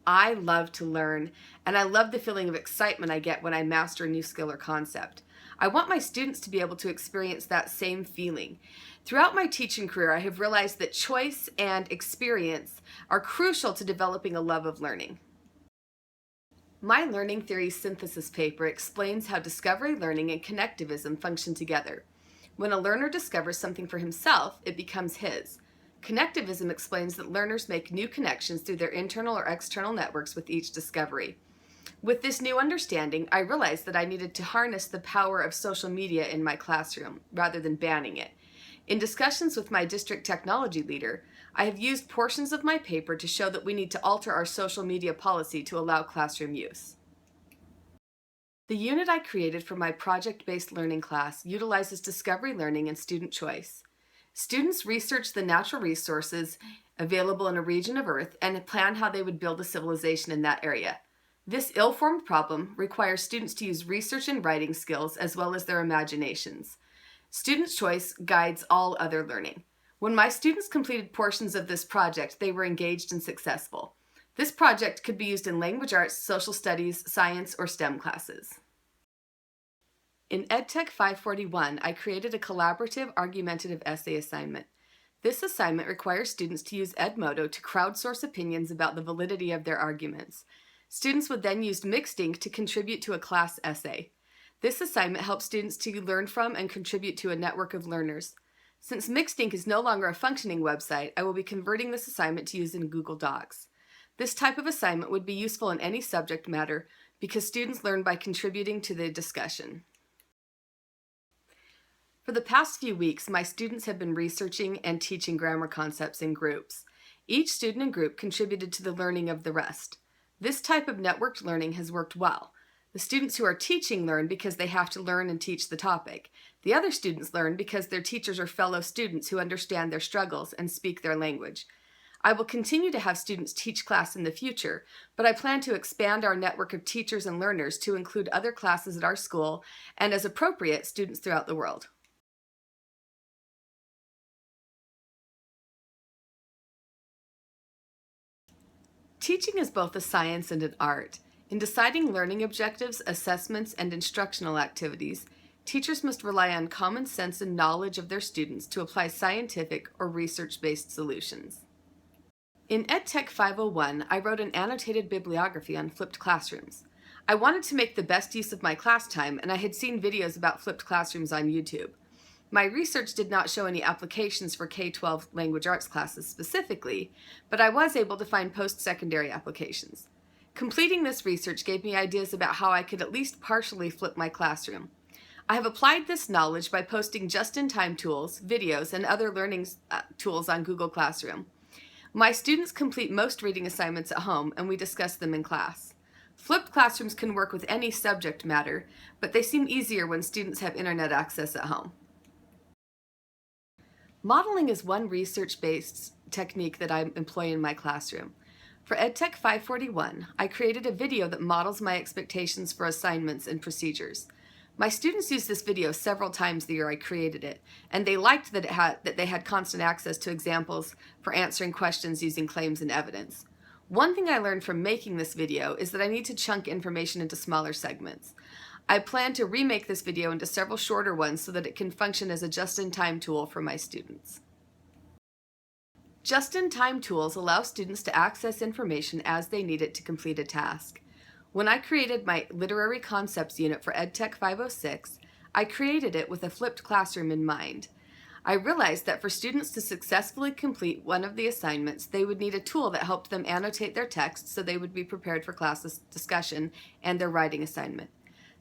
I love to learn, and I love the feeling of excitement I get when I master a new skill or concept. I want my students to be able to experience that same feeling. Throughout my teaching career, I have realized that choice and experience are crucial to developing a love of learning. My learning theory synthesis paper explains how discovery learning and connectivism function together. When a learner discovers something for himself, it becomes his. Connectivism explains that learners make new connections through their internal or external networks with each discovery. With this new understanding, I realized that I needed to harness the power of social media in my classroom, rather than banning it. In discussions with my district technology leader, I have used portions of my paper to show that we need to alter our social media policy to allow classroom use. The unit I created for my project-based learning class utilizes discovery learning and student choice. Students research the natural resources available in a region of Earth and plan how they would build a civilization in that area. This ill-formed problem requires students to use research and writing skills as well as their imaginations. Student choice guides all other learning. When my students completed portions of this project, they were engaged and successful. This project could be used in language arts, social studies, science, or STEM classes. In EdTech 541, I created a collaborative argumentative essay assignment. This assignment requires students to use Edmodo to crowdsource opinions about the validity of their arguments. Students would then use Mixed Ink to contribute to a class essay. This assignment helps students to learn from and contribute to a network of learners. Since Mixed Ink is no longer a functioning website, I will be converting this assignment to use in Google Docs. This type of assignment would be useful in any subject matter because students learn by contributing to the discussion. For the past few weeks, my students have been researching and teaching grammar concepts in groups. Each student and group contributed to the learning of the rest. This type of networked learning has worked well. The students who are teaching learn because they have to learn and teach the topic. The other students learn because their teachers are fellow students who understand their struggles and speak their language. I will continue to have students teach class in the future, but I plan to expand our network of teachers and learners to include other classes at our school and, as appropriate, students throughout the world. Teaching is both a science and an art. In deciding learning objectives, assessments, and instructional activities, teachers must rely on common sense and knowledge of their students to apply scientific or research-based solutions. In EdTech 501, I wrote an annotated bibliography on flipped classrooms. I wanted to make the best use of my class time, and I had seen videos about flipped classrooms on YouTube. My research did not show any applications for K-12 language arts classes specifically, but I was able to find post-secondary applications. Completing this research gave me ideas about how I could at least partially flip my classroom. I have applied this knowledge by posting just-in-time tools, videos, and other learning tools on Google Classroom. My students complete most reading assignments at home, and we discuss them in class. Flipped classrooms can work with any subject matter, but they seem easier when students have internet access at home. Modeling is one research-based technique that I employ in my classroom. For EdTech 541, I created a video that models my expectations for assignments and procedures. My students used this video several times the year I created it, and they liked that they had constant access to examples for answering questions using claims and evidence. One thing I learned from making this video is that I need to chunk information into smaller segments. I plan to remake this video into several shorter ones so that it can function as a just-in-time tool for my students. Just-in-time tools allow students to access information as they need it to complete a task. When I created my Literary Concepts unit for EdTech 506, I created it with a flipped classroom in mind. I realized that for students to successfully complete one of the assignments, they would need a tool that helped them annotate their text so they would be prepared for class discussion and their writing assignment.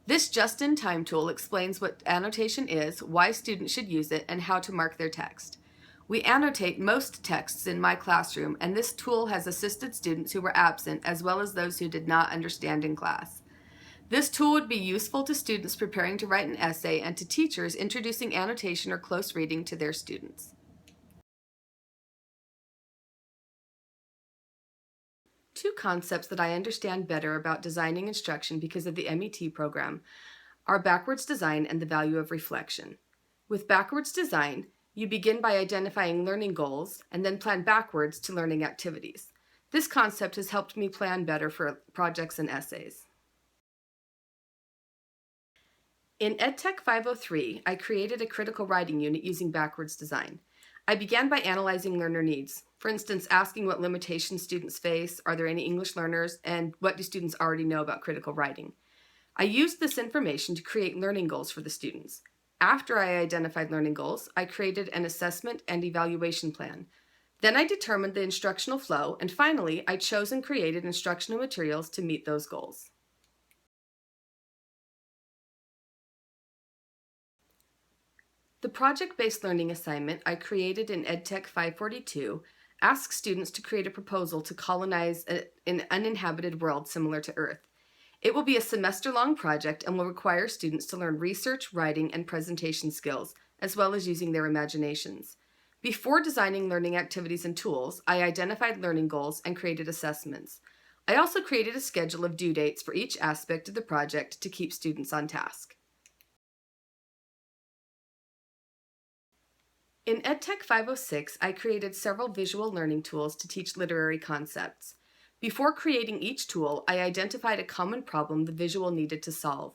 This just-in-time tool explains what annotation is, why students should use it, and how to mark their text. We annotate most texts in my classroom, and this tool has assisted students who were absent as well as those who did not understand in class. This tool would be useful to students preparing to write an essay and to teachers introducing annotation or close reading to their students. Two concepts that I understand better about designing instruction because of the MET program are backwards design and the value of reflection. With backwards design, you begin by identifying learning goals and then plan backwards to learning activities. This concept has helped me plan better for projects and essays. In EdTech 503, I created a critical writing unit using backwards design. I began by analyzing learner needs. For instance, asking what limitations students face, are there any English learners, and what do students already know about critical writing. I used this information to create learning goals for the students. After I identified learning goals, I created an assessment and evaluation plan. Then I determined the instructional flow, and finally, I chose and created instructional materials to meet those goals. The project-based learning assignment I created in EdTech 542 asks students to create a proposal to colonize an uninhabited world similar to Earth. It will be a semester-long project and will require students to learn research, writing, and presentation skills, as well as using their imaginations. Before designing learning activities and tools, I identified learning goals and created assessments. I also created a schedule of due dates for each aspect of the project to keep students on task. In EdTech 506, I created several visual learning tools to teach literary concepts. Before creating each tool, I identified a common problem the visual needed to solve.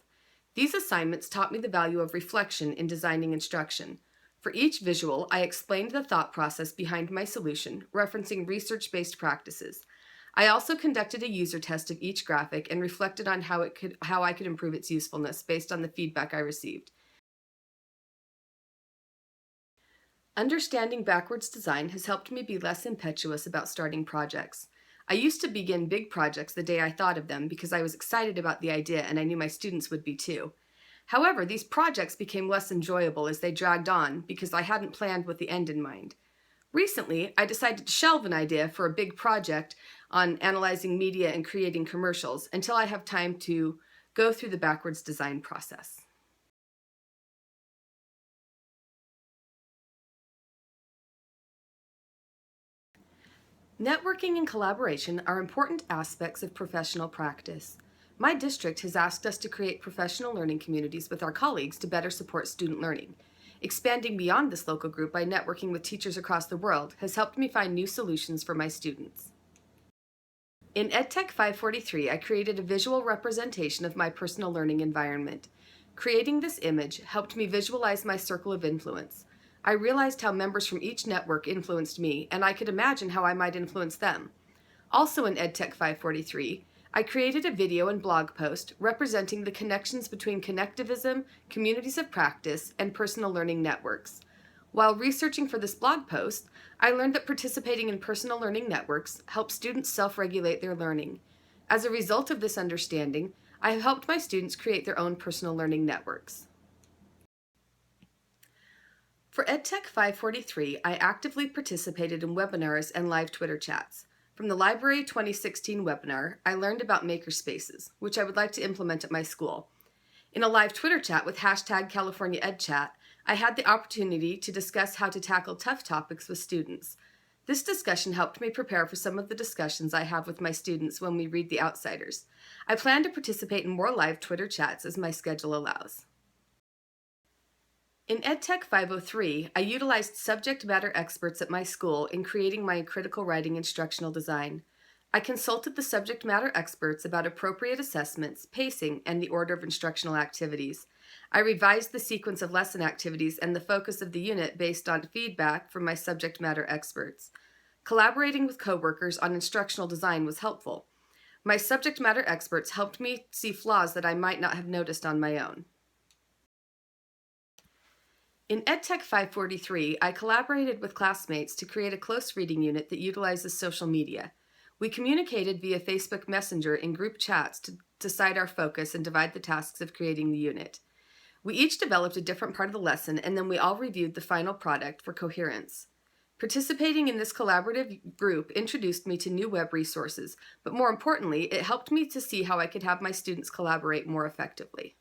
These assignments taught me the value of reflection in designing instruction. For each visual, I explained the thought process behind my solution, referencing research-based practices. I also conducted a user test of each graphic and reflected on how I could improve its usefulness based on the feedback I received. Understanding backwards design has helped me be less impetuous about starting projects. I used to begin big projects the day I thought of them because I was excited about the idea and I knew my students would be too. However, these projects became less enjoyable as they dragged on because I hadn't planned with the end in mind. Recently, I decided to shelve an idea for a big project on analyzing media and creating commercials until I have time to go through the backwards design process. Networking and collaboration are important aspects of professional practice. My district has asked us to create professional learning communities with our colleagues to better support student learning. Expanding beyond this local group by networking with teachers across the world has helped me find new solutions for my students. In EdTech 543, I created a visual representation of my personal learning environment. Creating this image helped me visualize my circle of influence. I realized how members from each network influenced me, and I could imagine how I might influence them. Also in EdTech 543, I created a video and blog post representing the connections between connectivism, communities of practice, and personal learning networks. While researching for this blog post, I learned that participating in personal learning networks helps students self-regulate their learning. As a result of this understanding, I have helped my students create their own personal learning networks. For EdTech 543, I actively participated in webinars and live Twitter chats. From the Library 2016 webinar, I learned about makerspaces, which I would like to implement at my school. In a live Twitter chat with #CaliforniaEdChat, I had the opportunity to discuss how to tackle tough topics with students. This discussion helped me prepare for some of the discussions I have with my students when we read The Outsiders. I plan to participate in more live Twitter chats as my schedule allows. In EdTech 503, I utilized subject matter experts at my school in creating my critical writing instructional design. I consulted the subject matter experts about appropriate assessments, pacing, and the order of instructional activities. I revised the sequence of lesson activities and the focus of the unit based on feedback from my subject matter experts. Collaborating with coworkers on instructional design was helpful. My subject matter experts helped me see flaws that I might not have noticed on my own. In EdTech 543, I collaborated with classmates to create a close reading unit that utilizes social media. We communicated via Facebook Messenger in group chats to decide our focus and divide the tasks of creating the unit. We each developed a different part of the lesson, and then we all reviewed the final product for coherence. Participating in this collaborative group introduced me to new web resources, but more importantly, it helped me to see how I could have my students collaborate more effectively.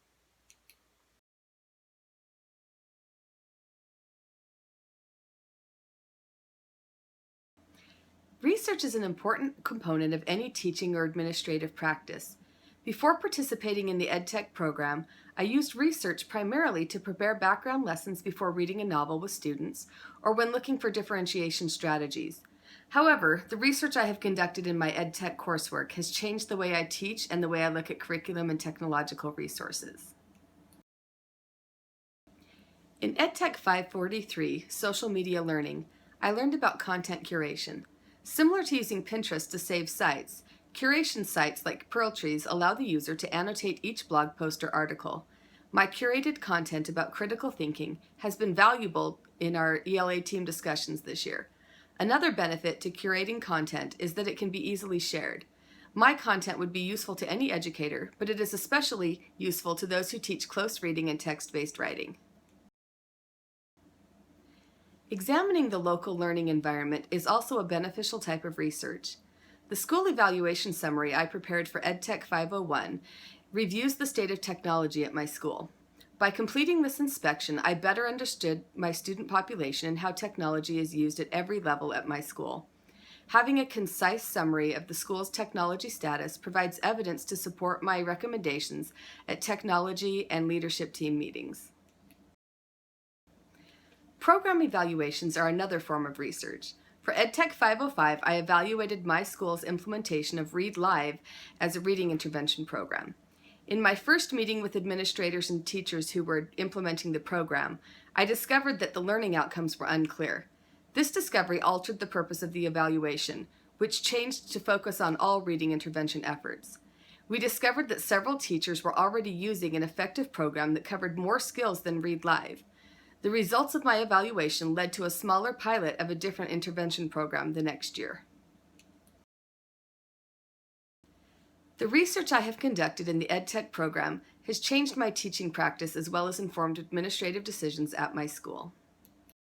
Research is an important component of any teaching or administrative practice. Before participating in the EdTech program, I used research primarily to prepare background lessons before reading a novel with students or when looking for differentiation strategies. However, the research I have conducted in my EdTech coursework has changed the way I teach and the way I look at curriculum and technological resources. In EdTech 543, Social Media Learning, I learned about content curation. Similar to using Pinterest to save sites, curation sites like Pearltrees allow the user to annotate each blog post or article. My curated content about critical thinking has been valuable in our ELA team discussions this year. Another benefit to curating content is that it can be easily shared. My content would be useful to any educator, but it is especially useful to those who teach close reading and text-based writing. Examining the local learning environment is also a beneficial type of research. The school evaluation summary I prepared for EdTech 501 reviews the state of technology at my school. By completing this inspection, I better understood my student population and how technology is used at every level at my school. Having a concise summary of the school's technology status provides evidence to support my recommendations at technology and leadership team meetings. Program evaluations are another form of research. For EdTech 505, I evaluated my school's implementation of Read Live as a reading intervention program. In my first meeting with administrators and teachers who were implementing the program, I discovered that the learning outcomes were unclear. This discovery altered the purpose of the evaluation, which changed to focus on all reading intervention efforts. We discovered that several teachers were already using an effective program that covered more skills than Read Live. The results of my evaluation led to a smaller pilot of a different intervention program the next year. The research I have conducted in the EdTech program has changed my teaching practice as well as informed administrative decisions at my school.